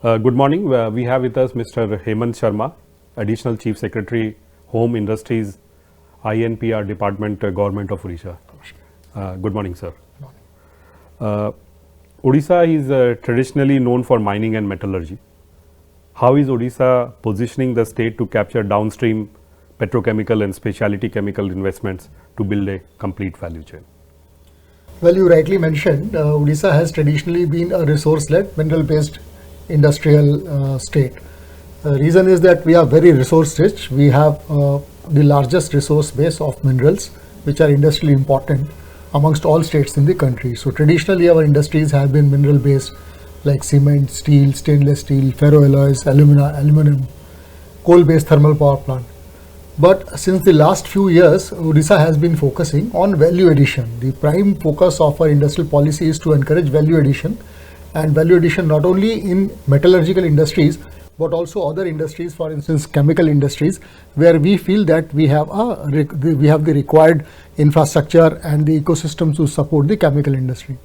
Good morning. We have with us Mr. Hemant Sharma, Additional Chief Secretary, Home Industries, IPR Department, Government of Odisha. Good morning, sir. Odisha is traditionally known for mining and metallurgy. How is Odisha positioning the state to capture downstream petrochemical and specialty chemical investments to build a complete value chain? Well, you rightly mentioned, Odisha has traditionally been a resource-led, mineral-based industrial state. The reason is that we are very resource-rich. We have the largest resource base of minerals, which are industrially important amongst all states in the country. So traditionally, our industries have been mineral-based, like cement, steel, stainless steel, ferroalloys, aluminum, coal-based thermal power plant. But since the last few years, Odisha has been focusing on value addition. The prime focus of our industrial policy is to encourage value addition, and value addition not only in metallurgical industries but also other industries, for instance chemical industries, where we feel that we have the required infrastructure and the ecosystem to support the chemical industry.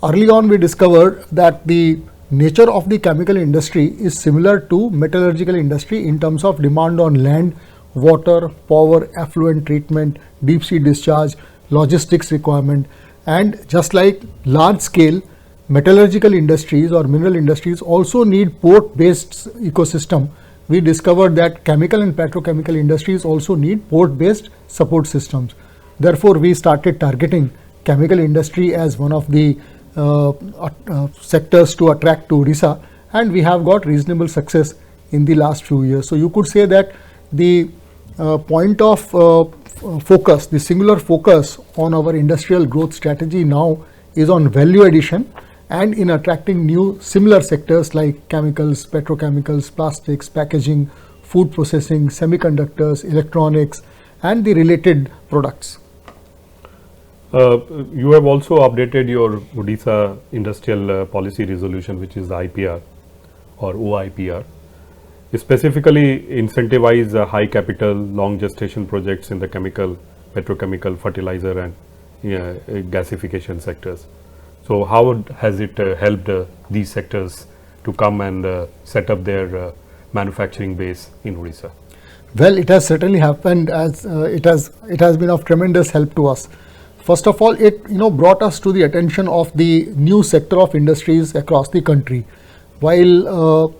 Early on we discovered that the nature of the chemical industry is similar to metallurgical industry in terms of demand on land, water, power, effluent treatment, deep sea discharge, logistics requirement, and just like large scale metallurgical industries or mineral industries also need port-based ecosystem. We discovered that chemical and petrochemical industries also need port-based support systems. Therefore, we started targeting chemical industry as one of the sectors to attract to Odisha, and we have got reasonable success in the last few years. So you could say that the point of focus, the singular focus on our industrial growth strategy now is on value addition and in attracting new similar sectors like chemicals, petrochemicals, plastics, packaging, food processing, semiconductors, electronics, and the related products. You have also updated your Odisha Industrial Policy Resolution, which is the IPR or OIPR. Specifically incentivize high capital, long gestation projects in the chemical, petrochemical, fertilizer and gasification sectors. So how has it helped these sectors to come and set up their manufacturing base in Odisha? Well, it has certainly happened as it has been of tremendous help to us. First of all, it brought us to the attention of the new sector of industries across the country. While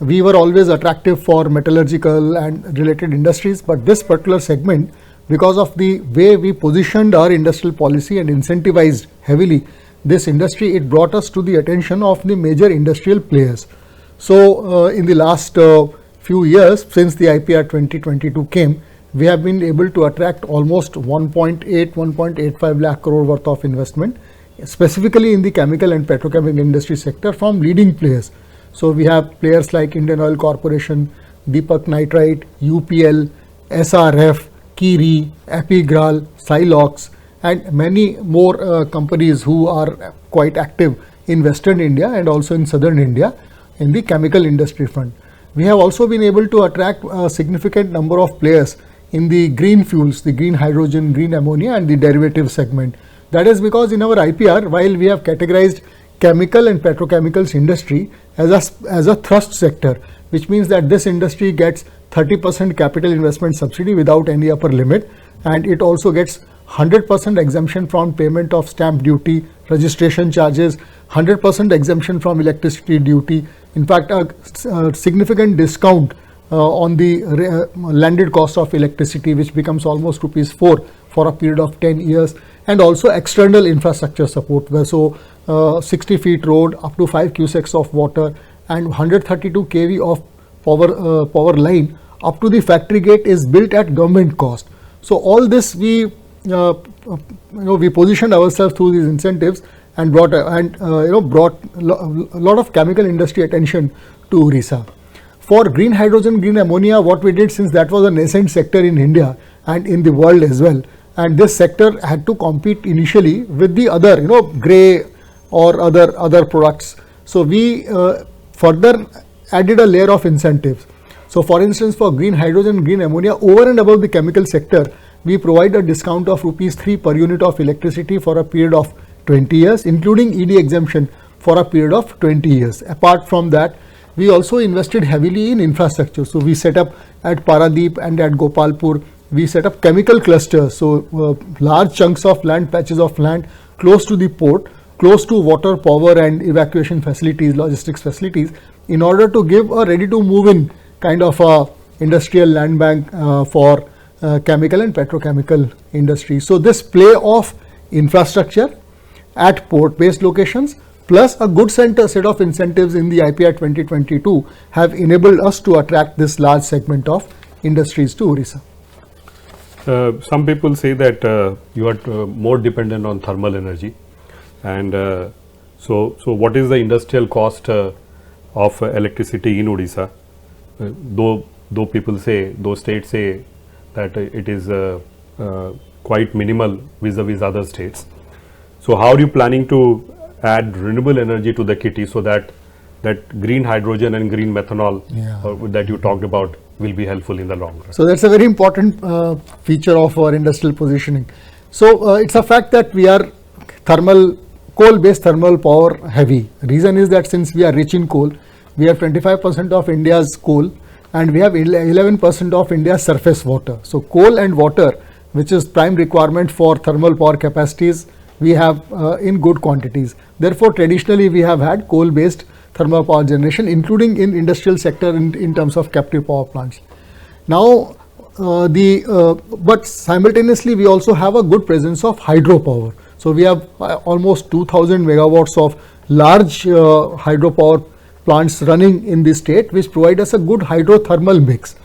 we were always attractive for metallurgical and related industries, but this particular segment, because of the way we positioned our industrial policy and incentivized heavily this industry, it brought us to the attention of the major industrial players. So in the last few years, since the IPR 2022 came, we have been able to attract almost 1.85 lakh crore worth of investment, specifically in the chemical and petrochemical industry sector from leading players. So we have players like Indian Oil Corporation, Deepak Nitrite, UPL, SRF, Kiri, Epigral, Silox, and many more companies who are quite active in Western India and also in Southern India in the chemical industry front. We have also been able to attract a significant number of players in the green fuels, the green hydrogen, green ammonia and the derivative segment. That is because in our IPR, while we have categorized chemical and petrochemicals industry as a thrust sector, which means that this industry gets 30% capital investment subsidy without any upper limit, and it also gets 100% exemption from payment of stamp duty, registration charges, 100% exemption from electricity duty, in fact a significant discount on the landed cost of electricity, which becomes almost ₹4 for a period of 10 years, and also external infrastructure support, where 60 feet road, up to 5 cusecs of water and 132 kV of power line up to the factory gate is built at government cost. So all this we positioned ourselves through these incentives and brought a lot of chemical industry attention to Odisha. For green hydrogen, green ammonia, what we did, since that was a nascent sector in India and in the world as well, and this sector had to compete initially with the other grey or other products. So we further added a layer of incentives. So for instance, for green hydrogen, green ammonia, over and above the chemical sector, we provide a discount of ₹3 per unit of electricity for a period of 20 years, including ED exemption for a period of 20 years. Apart from that, we also invested heavily in infrastructure. So we set up at Paradeep and at Gopalpur, we set up chemical clusters. So large chunks of land, patches of land close to the port, close to water, power and evacuation facilities, logistics facilities, in order to give a ready to move in kind of a industrial land bank for chemical and petrochemical industry. So this play of infrastructure at port based locations plus a good set of incentives in the IPR 2022 have enabled us to attract this large segment of industries to Odisha. Some people say that you are more dependent on thermal energy, and so what is the industrial cost of electricity in Odisha? Though people say, though states say that it is quite minimal vis-a-vis other states. So how are you planning to add renewable energy to the kitty so that green hydrogen and green methanol that you talked about will be helpful in the long run? So that's a very important feature of our industrial positioning. So it's a fact that we are coal-based thermal power heavy. Reason is that since we are rich in coal, we have 25% of India's coal and we have 11% of India's surface water. So coal and water, which is prime requirement for thermal power capacities, we have in good quantities. Therefore, traditionally we have had coal-based thermal power generation, including in industrial sector in terms of captive power plants. Now, but simultaneously we also have a good presence of hydropower. So we have almost 2000 megawatts of large hydropower plants running in the state, which provide us a good hydrothermal mix.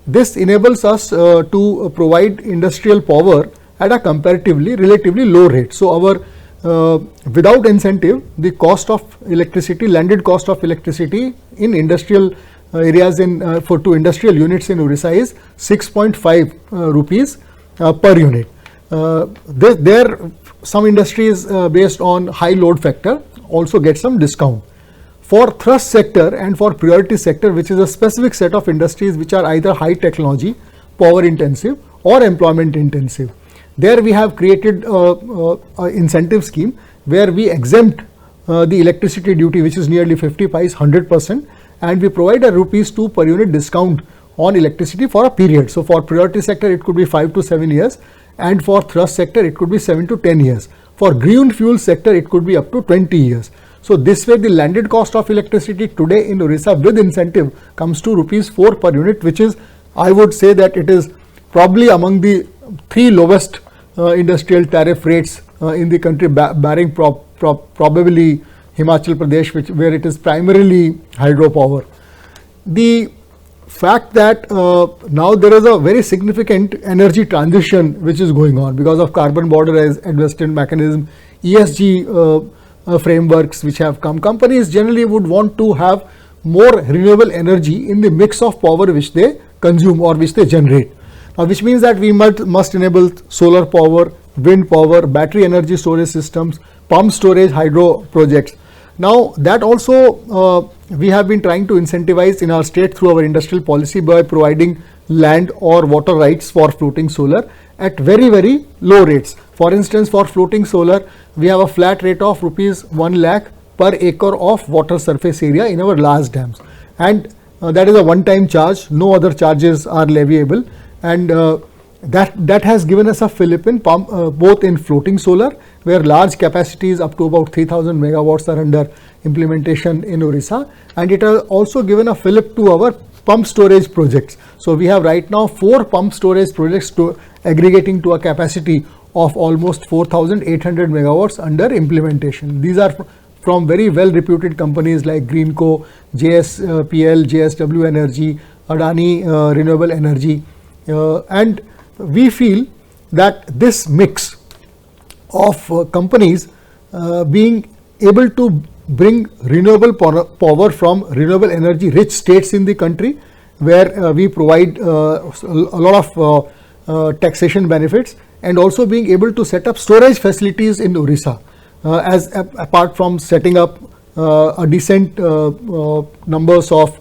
This enables us to provide industrial power at a relatively low rate. So our without incentive, the cost of electricity, landed cost of electricity in industrial areas to industrial units in Odisha is 6.5 rupees per unit. There some industries based on high load factor also get some discount. For thrust sector and for priority sector, which is a specific set of industries which are either high technology, power intensive or employment intensive, there we have created an incentive scheme where we exempt the electricity duty, which is nearly 50 paise, 100%, and we provide a rupees 2 per unit discount on electricity for a period. So for priority sector it could be 5 to 7 years, and for thrust sector it could be 7 to 10 years. For green fuel sector it could be up to 20 years. So this way the landed cost of electricity today in Odisha with incentive comes to rupees 4 per unit, which is, I would say that it is probably among the 3 lowest industrial tariff rates in the country, barring probably Himachal Pradesh, where it is primarily hydropower. The fact that now there is a very significant energy transition which is going on because of carbon border as investment mechanism, ESG frameworks which have come. Companies generally would want to have more renewable energy in the mix of power which they consume or which they generate. Now, which means that we must enable solar power, wind power, battery energy storage systems, pump storage, hydro projects. Now, that also we have been trying to incentivize in our state through our industrial policy by providing land or water rights for floating solar at very, very low rates. For instance, for floating solar, we have a flat rate of rupees 1 lakh per acre of water surface area in our large dams. And that is a one-time charge, no other charges are leviable. And that has given us a fillip in both in floating solar, where large capacities up to about 3000 megawatts are under implementation in Odisha, and it has also given a fillip to our pump storage projects. So we have right now 4 pump storage projects aggregating to a capacity of almost 4800 megawatts under implementation. These are from very well reputed companies like Greenco, JSPL, JSW Energy, Adani Renewable Energy, and we feel that this mix of companies being able to bring renewable power from renewable energy rich states in the country, where we provide a lot of taxation benefits, and also being able to set up storage facilities in Odisha, apart from setting up a decent numbers of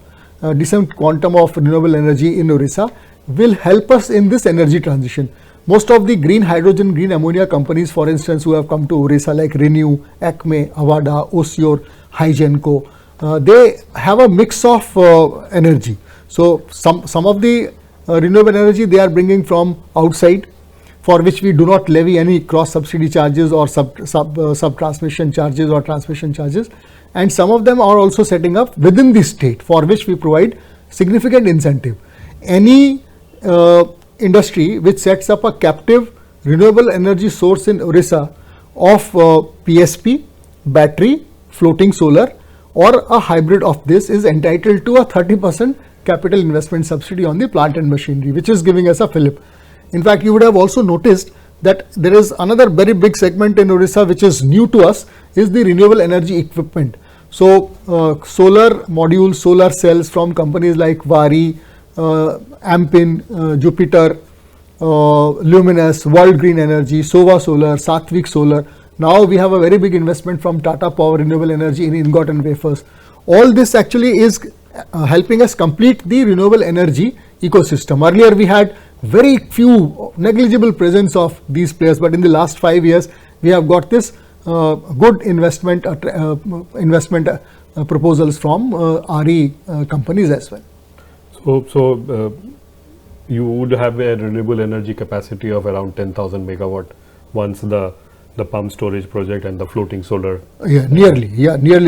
decent quantum of renewable energy in Odisha, will help us in this energy transition. Most of the green hydrogen, green ammonia companies, for instance, who have come to Odisha like Renew, Acme, Avada, Osior, Hygenco, they have a mix of energy. So some of the renewable energy they are bringing from outside, for which we do not levy any cross subsidy charges or sub transmission charges or transmission charges, and some of them are also setting up within the state, for which we provide significant incentive. Any industry which sets up a captive renewable energy source in Odisha of PSP, battery, floating solar, or a hybrid of this is entitled to a 30% capital investment subsidy on the plant and machinery, which is giving us a fillip. In fact, you would have also noticed that there is another very big segment in Odisha which is new to us, is the renewable energy equipment. So solar modules, solar cells from companies like Vari, Ampin, Jupiter, Luminous, World Green Energy, Sova Solar, Satvik Solar. Now we have a very big investment from Tata Power Renewable Energy in ingot and wafers. All this actually is helping us complete the renewable energy ecosystem. Earlier we had very few, negligible presence of these players, but in the last 5 years we have got this good investment proposals from RE companies as well. So you would have a renewable energy capacity of around 10,000 megawatt once the pump storage project and the floating solar. Nearly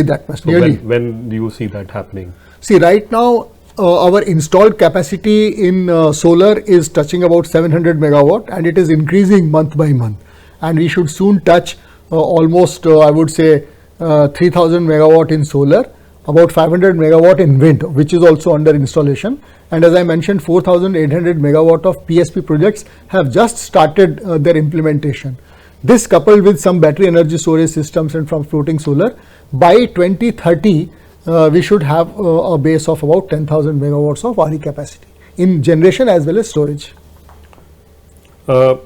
that much. So when do you see that happening? See, right now our installed capacity in solar is touching about 700 megawatt, and it is increasing month by month, and we should soon touch almost I would say 3000 megawatt in solar, about 500 megawatt in wind, which is also under installation. And as I mentioned, 4,800 megawatt of PSP projects have just started their implementation. This coupled with some battery energy storage systems and from floating solar, by 2030 we should have a base of about 10,000 megawatts of RE capacity in generation as well as storage. The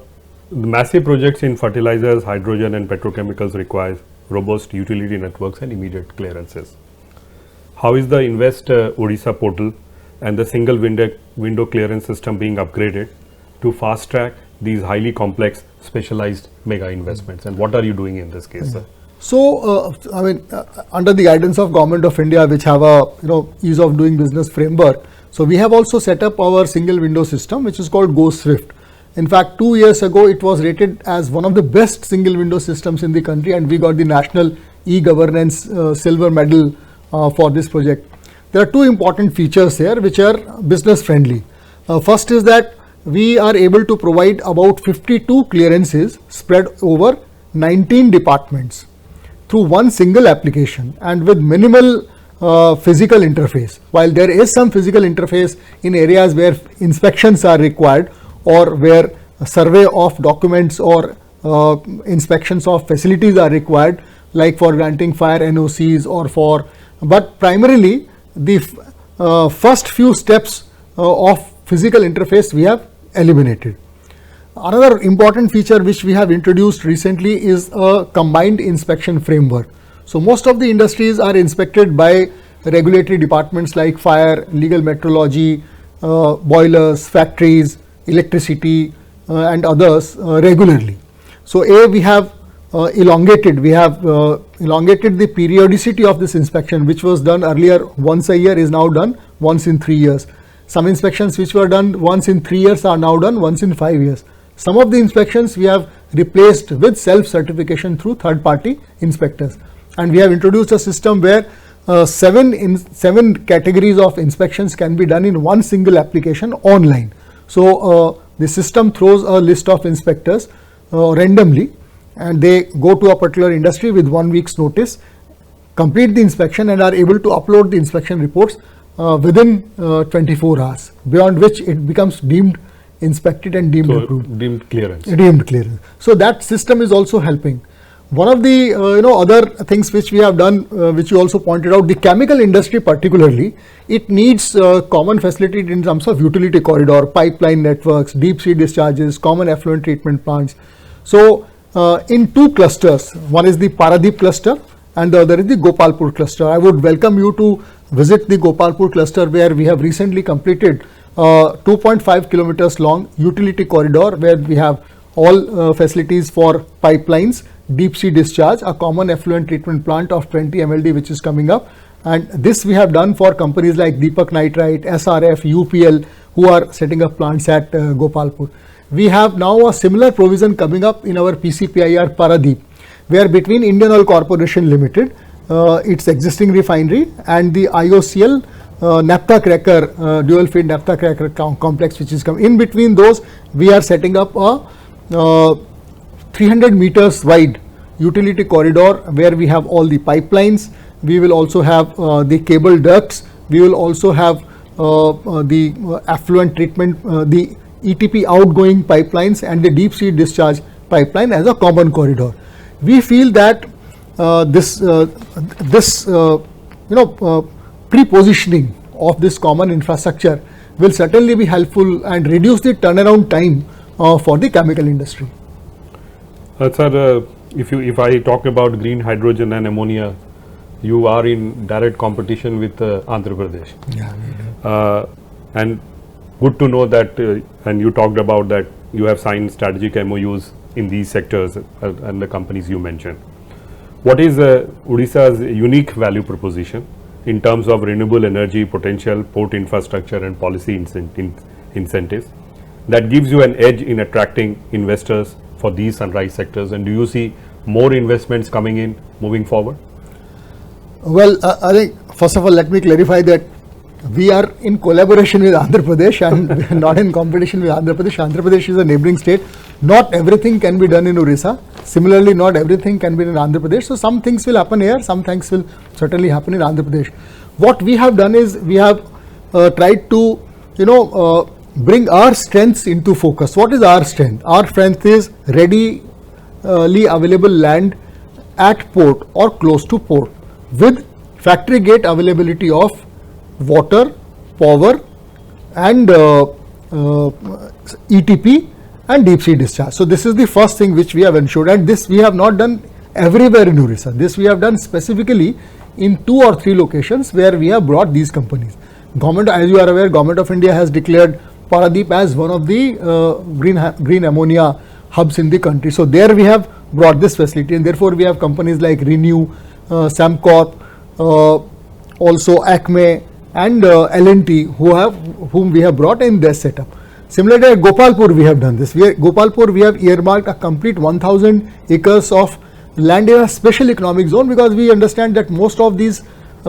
massive projects in fertilizers, hydrogen and petrochemicals require robust utility networks and immediate clearances. How is the Invest Odisha portal and the single window clearance system being upgraded to fast track these highly complex specialized mega investments, and what are you doing in this case, sir? So under the guidance of Government of India, which have a ease of doing business framework, so we have also set up our single window system, which is called Go Swift. In fact, 2 years ago it was rated as one of the best single window systems in the country, and we got the National E-Governance Silver Medal for this project. There are two important features here which are business friendly. First is that we are able to provide about 52 clearances spread over 19 departments through one single application and with minimal physical interface. While there is some physical interface in areas where inspections are required or where a survey of documents or inspections of facilities are required, like for granting fire NOCs or for, but primarily the first few steps of physical interface we have eliminated. Another important feature which we have introduced recently is a combined inspection framework. So most of the industries are inspected by regulatory departments like fire, legal metrology, boilers, factories, electricity and others regularly. So we have elongated the periodicity of this inspection, which was done earlier once a year is now done once in 3 years. Some inspections which were done once in 3 years are now done once in 5 years. Some of the inspections we have replaced with self-certification through third-party inspectors, and we have introduced a system where 7 categories of inspections can be done in one single application online. So the system throws a list of inspectors randomly, and they go to a particular industry with 1 week's notice, complete the inspection and are able to upload the inspection reports within 24 hours, beyond which it becomes deemed inspected and deemed approved. Deemed clearance. Deemed clearance. So that system is also helping. One of the other things which we have done, which you also pointed out, the chemical industry particularly, it needs common facility in terms of utility corridor, pipeline networks, deep sea discharges, common effluent treatment plants. So in 2 clusters, one is the Paradip cluster and the other is the Gopalpur cluster. I would welcome you to visit the Gopalpur cluster, where we have recently completed 2.5 kilometers long utility corridor, where we have all facilities for pipelines, deep sea discharge, a common effluent treatment plant of 20 MLD which is coming up, And this we have done for companies like Deepak Nitrite, SRF, UPL, who are setting up plants at Gopalpur. We have now a similar provision coming up in our PCPIR Paradeep, where between Indian Oil Corporation Limited, its existing refinery, and the IOCL naphtha cracker, dual feed naphtha cracker complex, which is coming in between those, we are setting up a 300 meters wide utility corridor where we have all the pipelines. We will also have the cable ducts. We will also have the affluent treatment, the ETP outgoing pipelines, and the deep sea discharge pipeline as a common corridor. We feel that this pre-positioning of this common infrastructure will certainly be helpful and reduce the turnaround time for the chemical industry. Sir, if I talk about green hydrogen and ammonia, you are in direct competition with Andhra Pradesh. Yeah, we do. And good to know that, and you talked about that you have signed strategic MOUs in these sectors and the companies you mentioned. What is Odisha's unique value proposition in terms of renewable energy potential, port infrastructure and policy incentives that gives you an edge in attracting investors for these sunrise sectors? And do you see more investments coming in moving forward? Well, I think first of all, let me clarify that we are in collaboration with Andhra Pradesh and not in competition with Andhra Pradesh. Andhra Pradesh is a neighboring state. Not everything can be done in Odisha. Similarly, not everything can be done in Andhra Pradesh. So some things will happen here, some things will certainly happen in Andhra Pradesh. What we have done is we have tried to, bring our strengths into focus. What is our strength? Our strength is readily available land at port or close to port, with factory gate availability of water, power and ETP and deep sea discharge. So this is the first thing which we have ensured, and this we have not done everywhere in Odisha. This we have done specifically in 2 or 3 locations where we have brought these companies. Government, as you are aware, Government of India has declared Paradeep as one of the green ammonia hubs in the country. So there we have brought this facility, and therefore we have companies like Renew, Samcorp, also Acme and L&T whom we have brought in their setup. Similarly, at Gopalpur we have done this. Gopalpur we have earmarked a complete 1000 acres of land in a special economic zone, because we understand that most of these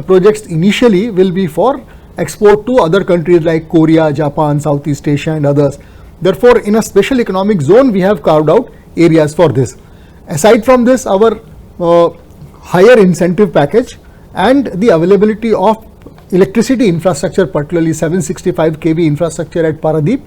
projects initially will be for export to other countries like Korea, Japan, Southeast Asia and others. Therefore, in a special economic zone we have carved out areas for this. Aside from this, our higher incentive package and the availability of electricity infrastructure, particularly 765 kV infrastructure at Paradeep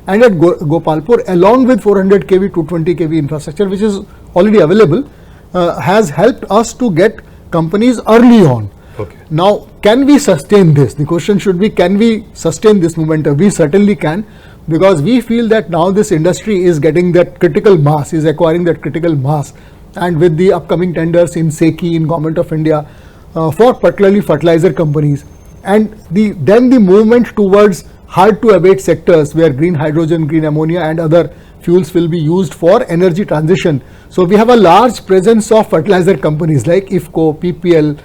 and at Gopalpur, along with 400 kV, 220 kV infrastructure which is already available, has helped us to get companies early on. Okay. Now, can we sustain this? The question should be, can we sustain this momentum? We certainly can, because we feel that now this industry is getting that critical mass, is acquiring that critical mass, and with the upcoming tenders in SECI, in Government of India, for particularly fertilizer companies, and then the movement towards hard to abate sectors where green hydrogen, green ammonia and other fuels will be used for energy transition. So we have a large presence of fertilizer companies like IPICOL, PPL,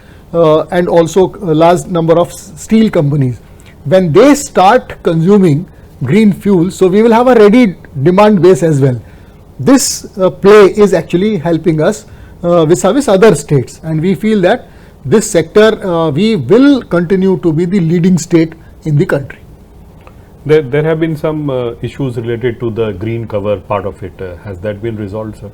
and also a large number of steel companies. When they start consuming green fuel, so we will have a ready demand base as well. This play is actually helping us vis-a-vis other states, and we feel that this sector we will continue to be the leading state in the country. There have been some issues related to the green cover part of it. Has that been resolved, sir?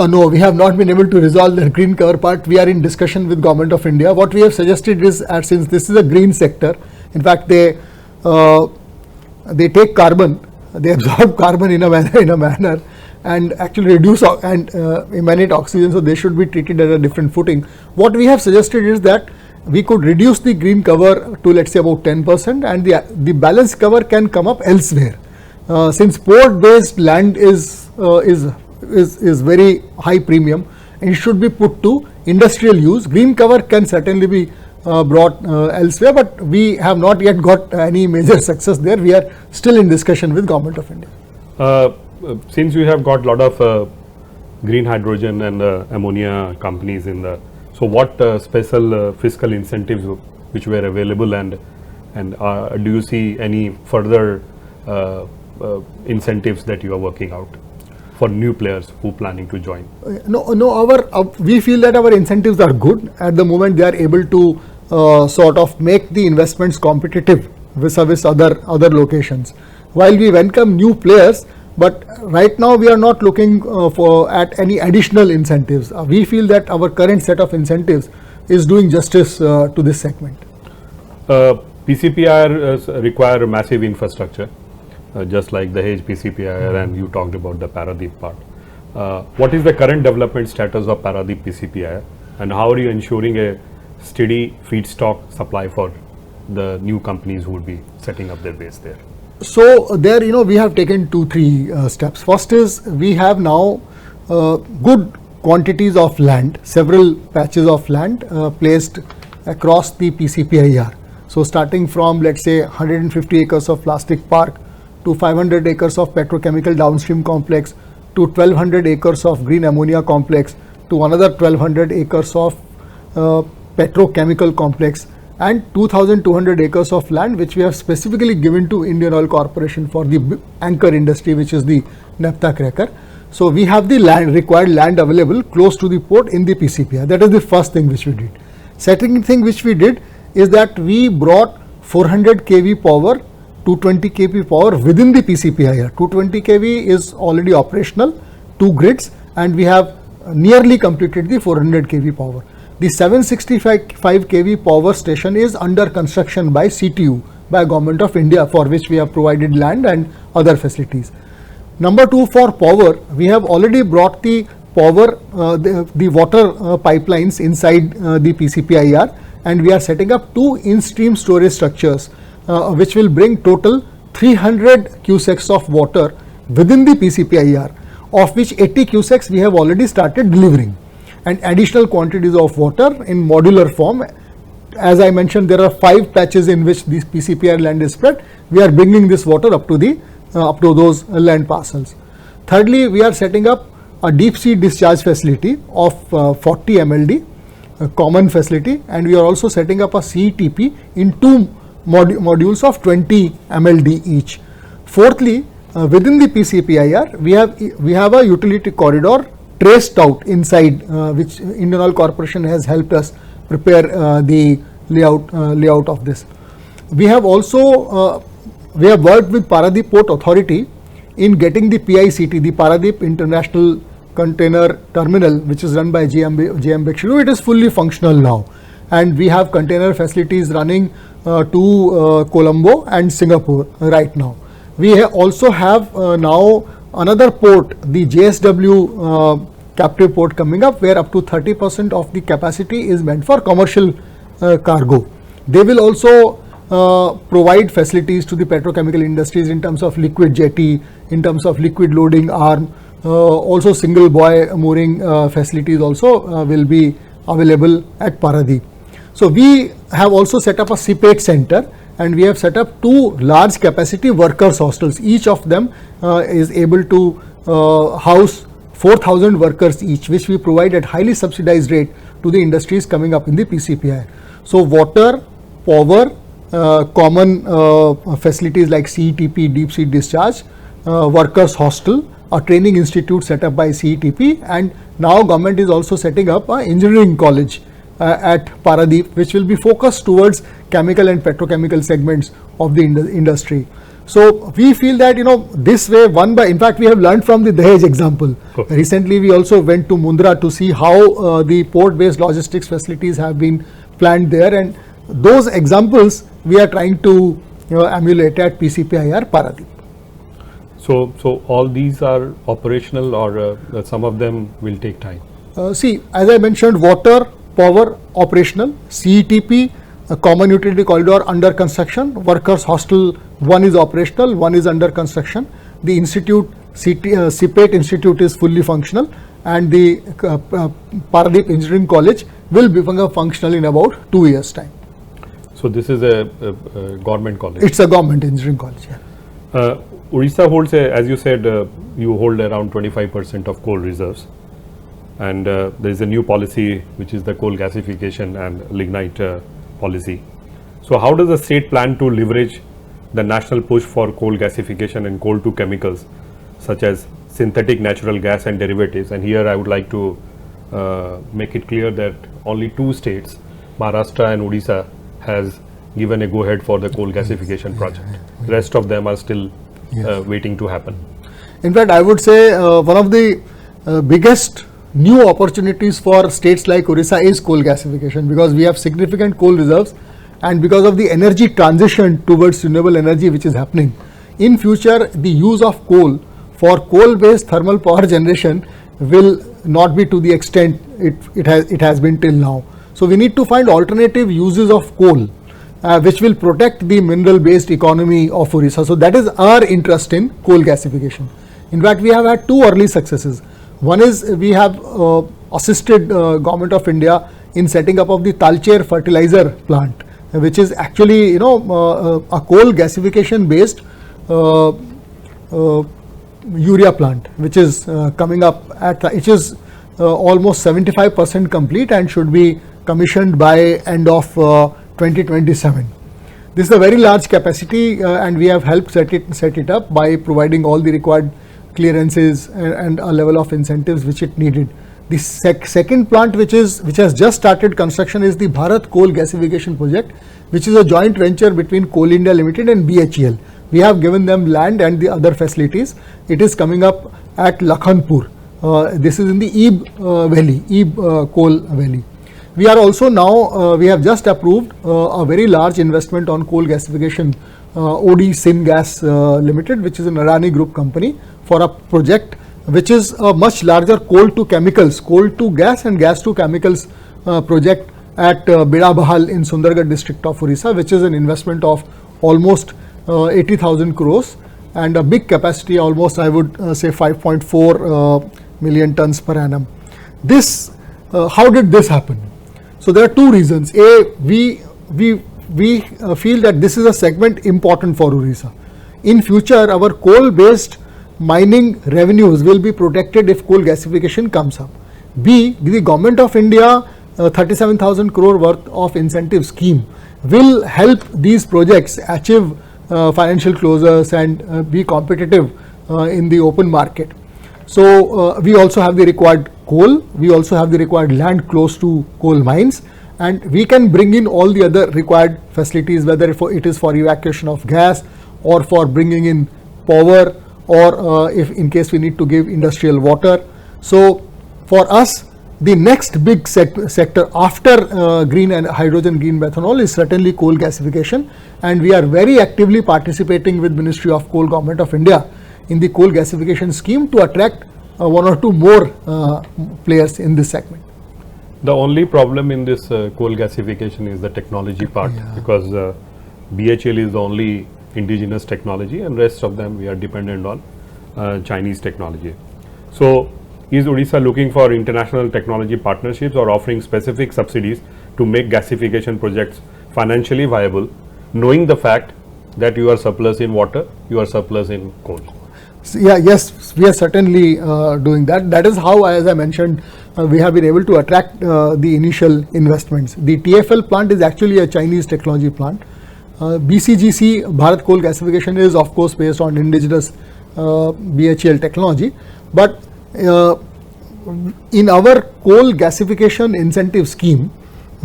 No, we have not been able to resolve the green cover part. We are in discussion with Government of India. What we have suggested is, since this is a green sector, in fact they take carbon, they absorb carbon in a manner and actually reduce and emanate oxygen, so they should be treated at a different footing. What we have suggested is that we could reduce the green cover to, let's say, about 10%, and the balance cover can come up elsewhere. Since port-based land is very high premium and it should be put to industrial use, green cover can certainly be brought elsewhere, but we have not yet got any major success there. We are still in discussion with Government of India. Since you have got a lot of green hydrogen and ammonia companies in the, So what special fiscal incentives which were available, and do you see any further incentives that you are working out for new players who planning to join? We feel that our incentives are good. At the moment, they are able to sort of make the investments competitive vis-a-vis other locations. While we welcome new players, but right now we are not looking at any additional incentives. We feel that our current set of incentives is doing justice to this segment. PCPIR require massive infrastructure, just like the Dahej PCPIR, and you talked about the Paradeep part. What is the current development status of Paradeep PCPIR, and how are you ensuring a steady feedstock supply for the new companies who would be setting up their base there? So there, we have taken 2-3 steps. First is we have now good quantities of land, several patches of land placed across the PCPIR. So starting from, let's say, 150 acres of plastic park to 500 acres of petrochemical downstream complex to 1200 acres of green ammonia complex to another 1200 acres of petrochemical complex, and 2200 acres of land which we have specifically given to Indian Oil Corporation for the anchor industry, which is the naphtha cracker. So we have the required land available close to the port in the PCPI. That is the first thing which we did. Second thing which we did is that we brought 400 kV power, 220 kV power within the PCPIR. 220 kV is already operational, 2 grids, and we have nearly completed the 400 kV power. The 765 kV power station is under construction by CTU, by Government of India, for which we have provided land and other facilities. Number 2, for power, we have already brought the power, the water pipelines inside the PCPIR, and we are setting up 2 in-stream storage structures, which will bring total 300 cusecs of water within the PCPIR, of which 80 cusecs we have already started delivering, and additional quantities of water in modular form. As I mentioned, there are 5 patches in which this PCPIR land is spread. We are bringing this water up to those land parcels. Thirdly, we are setting up a deep sea discharge facility of 40 MLD, a common facility, and we are also setting up a CETP in 2 modules of 20 MLD each. Fourthly, within the PCPIR, we have a utility corridor traced out inside, which Indian Oil Corporation has helped us prepare the layout of this. We have also we have worked with Paradeep Port Authority in getting the PICT, the Paradeep International Container Terminal, which is run by JM Bexuru. It is fully functional now, and we have container facilities running to Colombo and Singapore right now. We also have now another port, the JSW captive port, coming up, where up to 30% of the capacity is meant for commercial cargo. They will also provide facilities to the petrochemical industries in terms of liquid jetty, in terms of liquid loading arm. Also single buoy mooring facilities also will be available at Paradeep. So we have also set up a CPATE center, and we have set up 2 large capacity workers hostels. Each of them is able to house 4,000 workers each, which we provide at highly subsidized rate to the industries coming up in the PCPI. So water, power, common facilities like CETP, deep sea discharge, workers hostel, a training institute set up by CETP, and now government is also setting up an engineering college at Paradeep, which will be focused towards chemical and petrochemical segments of the industry. So we feel that this way, in fact we have learned from the Dahej example. Okay. Recently we also went to Mundra to see how the port based logistics facilities have been planned there, and those examples we are trying to emulate at PCPIR Paradeep. So all these are operational, or some of them will take time? See, as I mentioned, water, power operational, CETP, a common utility corridor under construction, workers hostel, 1 is operational, 1 is under construction. The institute, CPATE institute, is fully functional, and the Paradeep Engineering College will become functional in about 2 years' time. So this is a government college? It's a government engineering college, yeah. Odisha holds, as you said, you hold around 25% of coal reserves. and there is a new policy which is the coal gasification and lignite policy. So how does the state plan to leverage the national push for coal gasification and coal to chemicals such as synthetic natural gas and derivatives? And here I would like to make it clear that only 2 states, Maharashtra and Odisha, has given a go ahead for the coal gasification project. Rest of them are still waiting to happen. In fact, I would say one of the biggest new opportunities for states like Odisha is coal gasification, because we have significant coal reserves, and because of the energy transition towards renewable energy which is happening, in future the use of coal for coal based thermal power generation will not be to the extent it has been till now. So we need to find alternative uses of coal which will protect the mineral based economy of Odisha. So that is our interest in coal gasification. In fact, we have had 2 early successes. One is we have assisted Government of India in setting up of the Talcher fertilizer plant, which is actually a coal gasification based urea plant, which is coming up at it is almost 75% complete and should be commissioned by end of 2027. This is a very large capacity and we have helped set it up by providing all the required clearances and a level of incentives which it needed. The second plant which has just started construction is the Bharat Coal Gasification Project, which is a joint venture between Coal India Limited and BHEL. We have given them land and the other facilities. It is coming up at Lakhanpur. This is in the Ib Valley, Ib Coal Valley. We are also now, we have just approved a very large investment on coal gasification, OD Syngas Limited, which is an Adani Group company, for a project which is a much larger coal to chemicals, coal to gas and gas to chemicals project at Bidabahal in Sundargarh district of Odisha, which is an investment of almost 80,000 crores and a big capacity, almost I would say 5.4 million tons per annum. This, how did this happen? So there are 2 reasons. A, we feel that this is a segment important for Odisha. In future, our coal based mining revenues will be protected if coal gasification comes up. B, the Government of India 37,000 crore worth of incentive scheme will help these projects achieve financial closures and be competitive in the open market. So we also have the required coal, we also have the required land close to coal mines, and we can bring in all the other required facilities, whether it is for evacuation of gas or for bringing in power, or if in case we need to give industrial water. So for us, the next big sector after green and hydrogen green methanol is certainly coal gasification, and we are very actively participating with Ministry of Coal, Government of India in the coal gasification scheme to attract 1 or 2 more players in this segment. The only problem in this coal gasification is the technology part, because BHEL is the only indigenous technology and rest of them we are dependent on Chinese technology. So is Odisha looking for international technology partnerships or offering specific subsidies to make gasification projects financially viable, knowing the fact that you are surplus in water, you are surplus in coal? So, yes, we are certainly doing that. That is how, as I mentioned, we have been able to attract the initial investments. The TFL plant is actually a Chinese technology plant. BCGC, Bharat Coal Gasification, is of course based on indigenous BHEL technology, but in our coal gasification incentive scheme,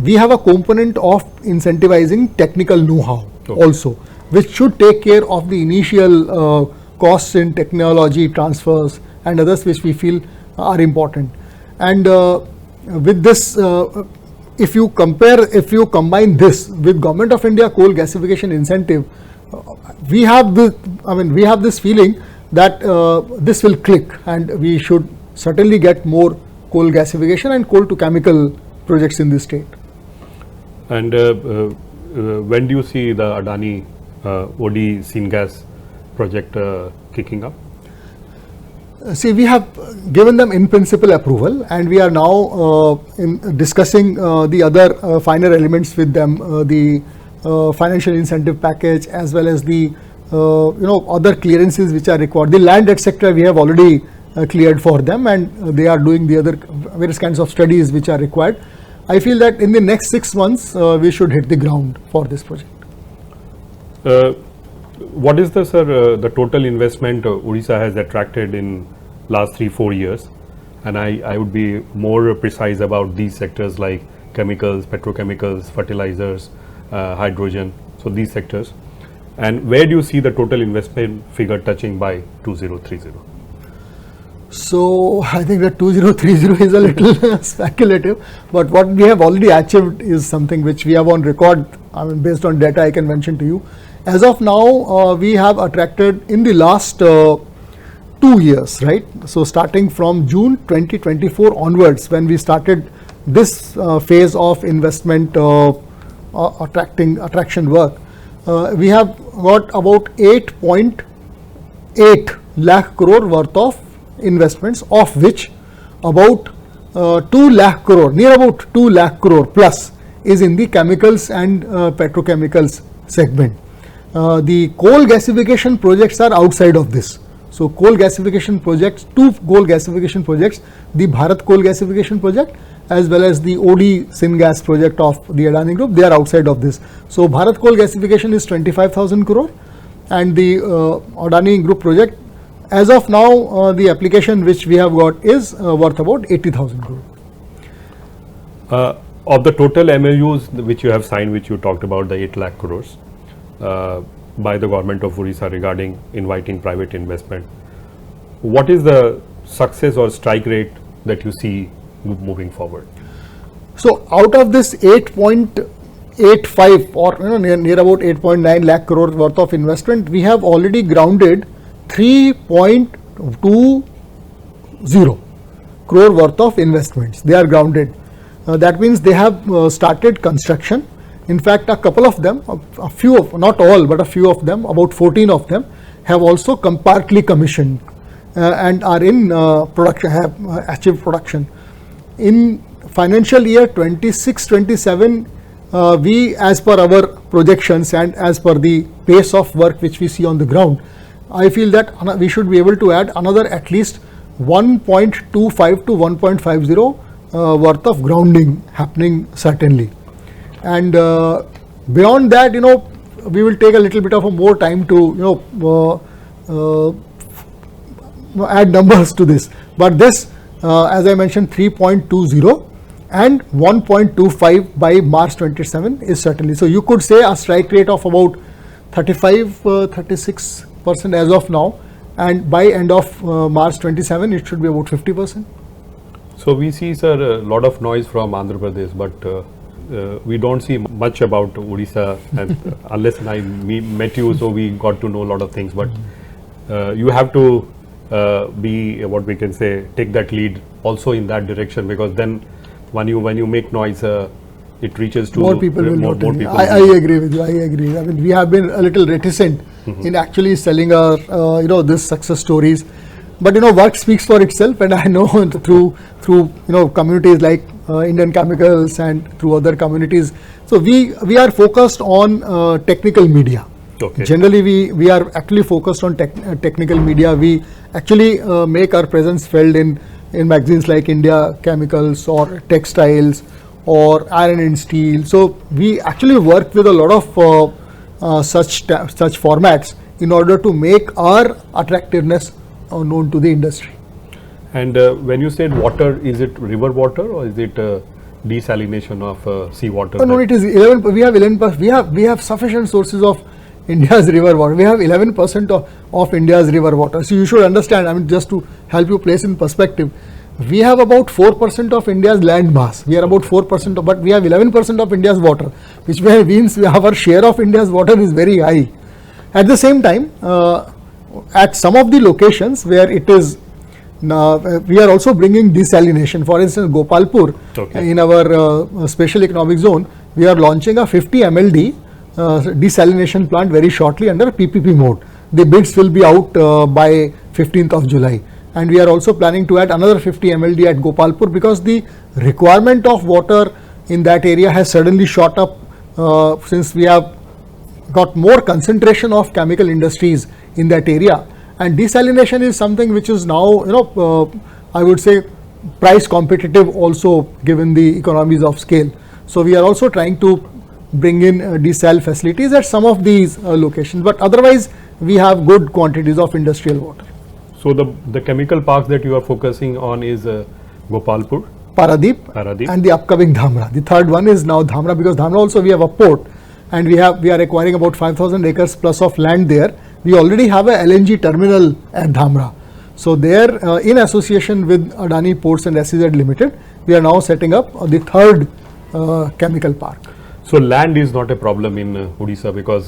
we have a component of incentivizing technical know-how also, which should take care of the initial costs in technology transfers and others which we feel are important. And with this, if you combine this with Government of India coal gasification incentive, we have this feeling that this will click, and we should certainly get more coal gasification and coal to chemical projects in the state. And when do you see the Adani OD Syngas project kicking up? See, we have given them in principle approval, and we are now discussing the other finer elements with them, the financial incentive package as well as the other clearances which are required. The land etc. we have already cleared for them, and they are doing the other various kinds of studies which are required. I feel that in the next 6 months we should hit the ground for this project. What is the total investment Odisha has attracted in last 3-4 years? And I would be more precise about these sectors like chemicals, petrochemicals, fertilizers, hydrogen, so these sectors. And where do you see the total investment figure touching by 2030? So I think that 2030 is a little speculative, but what we have already achieved is something which we have on record. I mean, based on data I can mention to you. As of now, we have attracted in the last 2 years, right? So starting from June 2024 onwards, when we started this phase of investment attraction work, we have got about 8.8 lakh crore worth of investments, of which about 2 lakh crore, near about 2 lakh crore plus is in the chemicals and petrochemicals segment. The coal gasification projects are outside of this. So coal gasification projects, 2 coal gasification projects, the Bharat coal gasification project as well as the OD Syngas project of the Adani Group, they are outside of this. So Bharat coal gasification is 25,000 crore and the Adani Group project, as of now the application which we have got is worth about 80,000 crore. Of the total MOUs which you have signed, which you talked about, the 8 lakh crores by the government of Odisha regarding inviting private investment, what is the success or strike rate that you see moving forward? So out of this 8.85 or near about 8.9 lakh crore worth of investment, we have already grounded 3.20 crore worth of investments. They are grounded. That means they have started construction. In fact, a couple of them, a few of, not all, but a few of them, about 14 of them have also partly commissioned and are in production, have achieved production. In financial year 26-27, we, as per our projections and as per the pace of work which we see on the ground, I feel that we should be able to add another at least 1.25 to 1.50 worth of grounding happening certainly. And beyond that, we will take a little bit of a more time to add numbers to this. But this, as I mentioned, 3.20 and 1.25 by March 27 is certainly. So you could say a strike rate of about 35-36% as of now, and by end of March 27 it should be about 50%. So we see, sir, a lot of noise from Andhra Pradesh, but we don't see much about Odisha, and unless I met you, so we got to know a lot of things. But you have to be, what we can say, take that lead also in that direction, because then when you make noise, it reaches to more people. More people. I agree with you. I agree. I mean, we have been a little reticent in actually selling our this success stories, but work speaks for itself, and I know through communities like Indian Chemicals and through other communities. So we are focused on technical media. Okay. Generally, we are actually focused on technical media. We actually make our presence felt in magazines like India Chemicals or Textiles or Iron and Steel. So we actually work with a lot of such formats in order to make our attractiveness known to the industry. And when you said water, is it river water or is it desalination of sea water? No, it is 11. We have 11%. We have sufficient sources of India's river water. We have 11% of India's river water. So you should understand. I mean, just to help you place in perspective, we have about 4% of India's land mass. We are about 4%, but we have 11% of India's water, which means our share of India's water is very high. At the same time, at some of the locations where it is, we are also bringing desalination. For instance, Gopalpur, in our special economic zone, we are launching a 50 MLD desalination plant very shortly under PPP mode. The bids will be out by 15th of July. And we are also planning to add another 50 MLD at Gopalpur, because the requirement of water in that area has suddenly shot up since we have got more concentration of chemical industries in that area, And desalination is something which is now, I would say, price competitive also, given the economies of scale. So we are also trying to bring in desal facilities at some of these locations, but otherwise we have good quantities of industrial water. So the chemical parks that you are focusing on is Gopalpur, Paradeep, and the upcoming Dhamra. The third one is now Dhamra, because Dhamra also we have a port, and we are acquiring about 5,000 acres plus of land there. We already have a LNG terminal at Dhamra. So there, in association with Adani Ports and SEZ Limited, we are now setting up the third chemical park. So land is not a problem in Odisha, because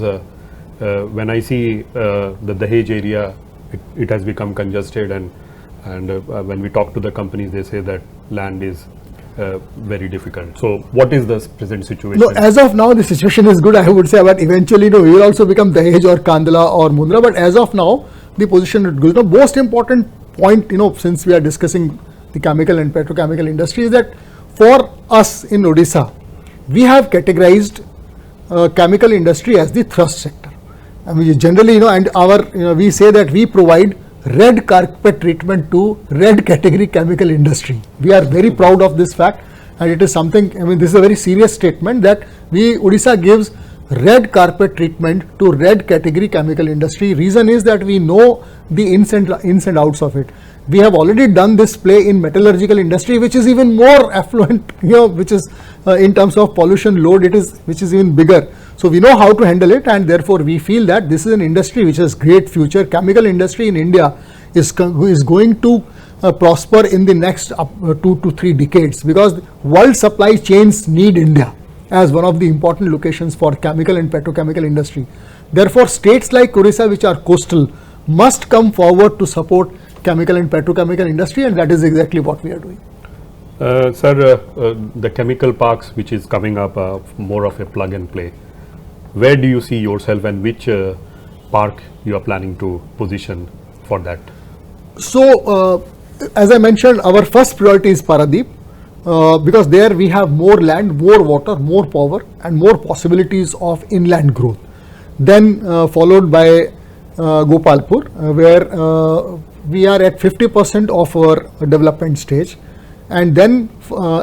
when I see the Dahej area, it has become congested, and when we talk to the companies, they say that land is very difficult. So what is the present situation? No, as of now the situation is good, I would say, but eventually we will also become Dahej or Kandla or Mundra, but as of now the position is good. The most important point, since we are discussing the chemical and petrochemical industry, is that for us in Odisha, we have categorized chemical industry as the thrust sector. I mean, generally, and we say that we provide red carpet treatment to red category chemical industry. We are very proud of this fact, and it is something, this is a very serious statement, that Odisha gives red carpet treatment to red category chemical industry. Reason is that we know the ins and outs of it. We have already done this play in metallurgical industry, which is even more affluent, which is in terms of pollution load, which is even bigger. So we know how to handle it, and therefore we feel that this is an industry which has great future. Chemical industry in India is going to prosper in the next 2 to 3 decades, because world supply chains need India as one of the important locations for chemical and petrochemical industry. Therefore, states like Odisha, which are coastal, must come forward to support chemical and petrochemical industry, and that is exactly what we are doing. Sir, the chemical parks which is coming up, more of a plug and play, where do you see yourself, and which park you are planning to position for that? So, as I mentioned, our first priority is Paradeep, because there we have more land, more water, more power, and more possibilities of inland growth. Then followed by Gopalpur, where we are at 50% of our development stage, and then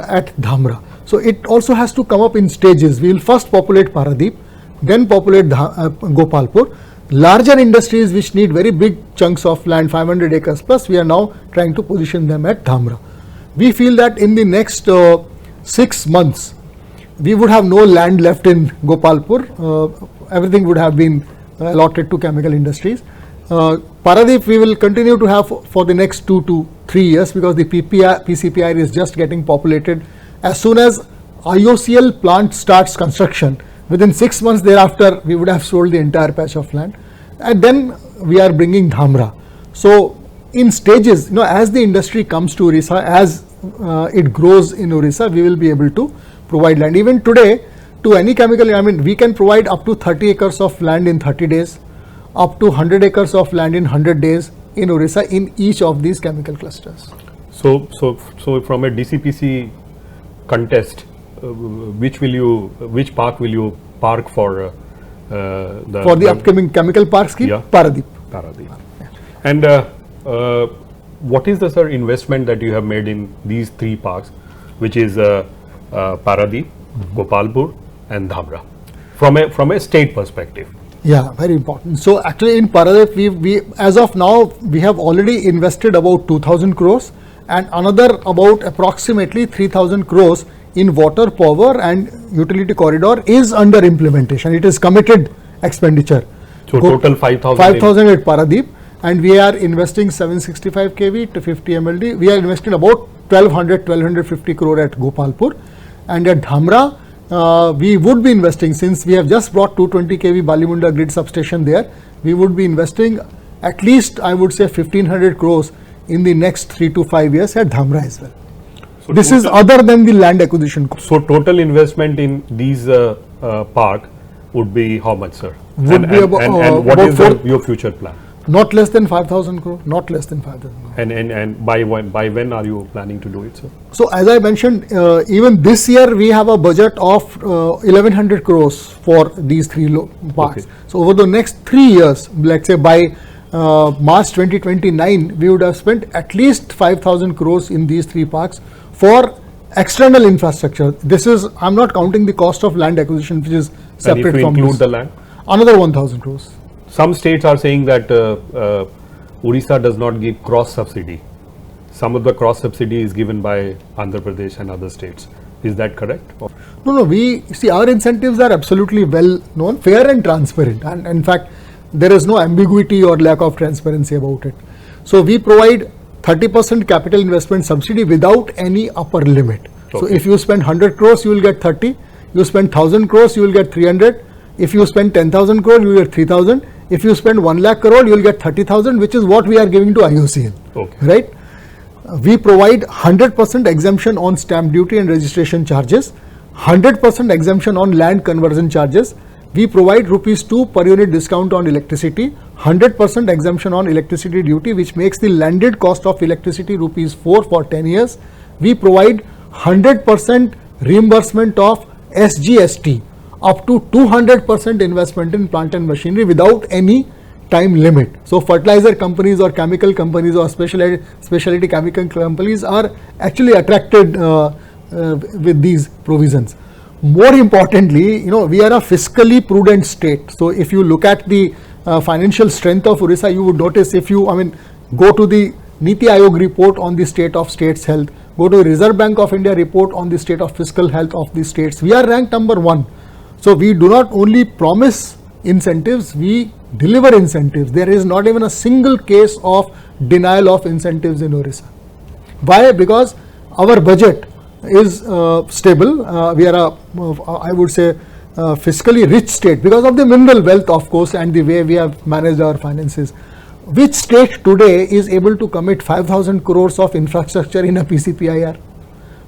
at Dhamra. So it also has to come up in stages. We will first populate Paradeep, then populate Gopalpur. Larger industries which need very big chunks of land, 500 acres plus, we are now trying to position them at Dhamra. We feel that in the next 6 months, we would have no land left in Gopalpur. Everything would have been allotted to chemical industries. Paradeep we will continue to have for the next 2 to 3 years, because the PCPR is just getting populated. As soon as IOCL plant starts construction, within 6 months thereafter, we would have sold the entire patch of land, and then we are bringing Dhamra. So in stages, as the industry comes to Odisha, as it grows in Odisha, we will be able to provide land. Even today, to any chemical, we can provide up to 30 acres of land in 30 days, up to 100 acres of land in 100 days in Odisha, in each of these chemical clusters. So from a DCPC contest, which park will you park for the upcoming chemical park scheme? Yeah. Paradeep. Yeah. And what is the investment that you have made in these 3 parks, which is Paradeep, Gopalpur, and Dhamra, from a state perspective? Yeah, very important. So actually in Paradeep, we as of now, we have already invested about 2,000 crores, and another about approximately 3,000 crores in water, power and utility corridor is under implementation. It is committed expenditure. So total 5,000. 5,000 at Paradeep, and we are investing 765 kV to 50 MLD. We are investing about 1,250 crore at Gopalpur, and at Dhamra we would be investing, since we have just brought 220 kV Balimunda grid substation there, we would be investing at least, I would say, 1,500 crores in the next 3 to 5 years at Dhamra as well. So this is other than the land acquisition cost. So total investment in these park would be how much, sir? Would be and what is your future plan? Not less than 5,000 crore. Not less than 5,000 crore. And by when are you planning to do it, sir? So as I mentioned, even this year we have a budget of 1,100 crores for these 3 parks. Okay. So over the next 3 years, let's say by March 2029, we would have spent at least 5,000 crores in these 3 parks for external infrastructure. This is, I'm not counting the cost of land acquisition, which is separate and if you from include this. the land? Another 1,000 crores. Some states are saying that Odisha does not give cross subsidy. Some of the cross subsidy is given by Andhra Pradesh and other states. Is that correct? No, we see our incentives are absolutely well known, fair and transparent, and in fact there is no ambiguity or lack of transparency about it. So we provide 30% capital investment subsidy without any upper limit. Okay. So if you spend 100 crores, you will get 30. You spend 1,000 crores, you will get 300. If you spend 10,000 crores, you will get 3,000. If you spend 1 lakh crore, you will get 30,000, which is what we are giving to IOCL. Okay. Right? We provide 100% exemption on stamp duty and registration charges, 100% exemption on land conversion charges. We provide rupees 2 per unit discount on electricity, 100% exemption on electricity duty, which makes the landed cost of electricity rupees 4 for 10 years. We provide 100% reimbursement of SGST, up to 200% investment in plant and machinery without any time limit. So fertilizer companies or chemical companies or specialty chemical companies are actually attracted with these provisions. More importantly, we are a fiscally prudent state. So if you look at the financial strength of Odisha, you would notice, if you go to the Niti Aayog report on the state of states' health, go to the Reserve Bank of India report on the state of fiscal health of the states, we are ranked number 1. So we do not only promise incentives, we deliver incentives. There is not even a single case of denial of incentives in Odisha. Why? Because our budget is stable. We are I would say, fiscally rich state because of the mineral wealth, of course, and the way we have managed our finances. Which state today is able to commit 5,000 crores of infrastructure in a PCPIR?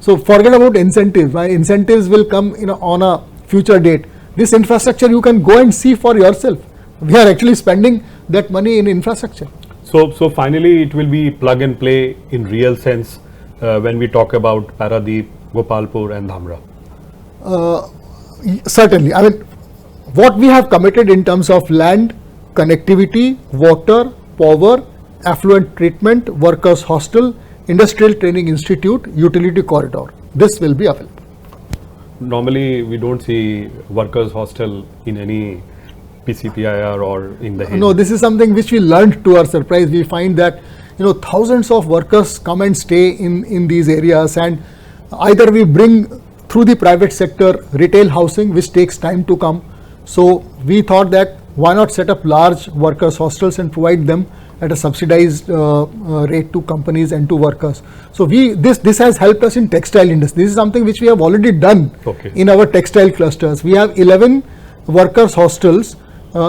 So forget about incentives. Incentives will come on a future date. This infrastructure you can go and see for yourself. We are actually spending that money in infrastructure. So finally it will be plug and play in real sense when we talk about Paradeep, Gopalpur and Dhamra. Certainly. What we have committed in terms of land, connectivity, water, power, affluent treatment, workers hostel, industrial training institute, utility corridor, this will be available. Normally we don't see workers hostel in any PCPIR or in the No, this is something which we learned to our surprise. We find that thousands of workers come and stay in these areas, and either we bring through the private sector retail housing, which takes time to come. So we thought that why not set up large workers hostels and provide them at a subsidized rate to companies and to workers. So this has helped us in textile industry. This is something which we have already done in our textile clusters. We have 11 workers hostels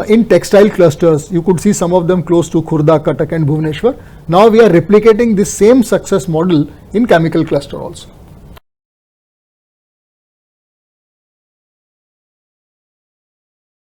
in textile clusters. You could see some of them close to Khurda, Cuttack and Bhubaneswar. Now we are replicating this same success model in chemical cluster also.